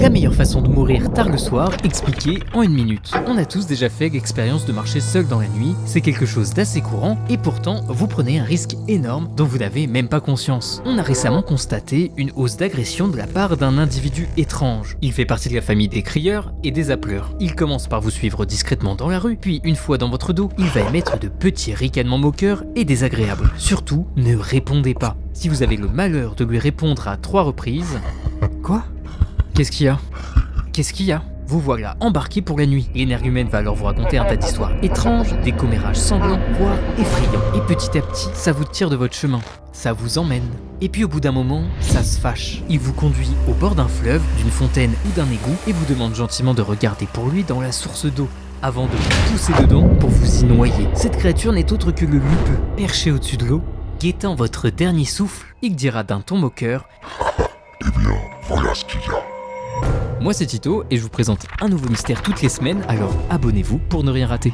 La meilleure façon de mourir tard le soir, expliquée en 1 minute. On a tous déjà fait l'expérience de marcher seul dans la nuit, c'est quelque chose d'assez courant et pourtant vous prenez un risque énorme dont vous n'avez même pas conscience. On a récemment constaté une hausse d'agression de la part d'un individu étrange. Il fait partie de la famille des crieurs et des appeleurs. Il commence par vous suivre discrètement dans la rue, puis une fois dans votre dos, il va émettre de petits ricanements moqueurs et désagréables. Surtout, ne répondez pas. Si vous avez le malheur de lui répondre à 3 reprises... Quoi ? Qu'est-ce qu'il y a ? Qu'est-ce qu'il y a ? Vous voilà embarqué pour la nuit. L'énergumène va alors vous raconter un tas d'histoires étranges, des commérages sanglants, voire effrayants. Et petit à petit, ça vous tire de votre chemin. Ça vous emmène. Et puis au bout d'un moment, ça se fâche. Il vous conduit au bord d'un fleuve, d'une fontaine ou d'un égout et vous demande gentiment de regarder pour lui dans la source d'eau, avant de vous pousser dedans pour vous y noyer. Cette créature n'est autre que le lupeux, perché au-dessus de l'eau, guettant votre dernier souffle, il dira d'un ton moqueur: Eh bien, voilà ce qu'il y a. Moi c'est Tito et je vous présente un nouveau mystère toutes les semaines, alors abonnez-vous pour ne rien rater.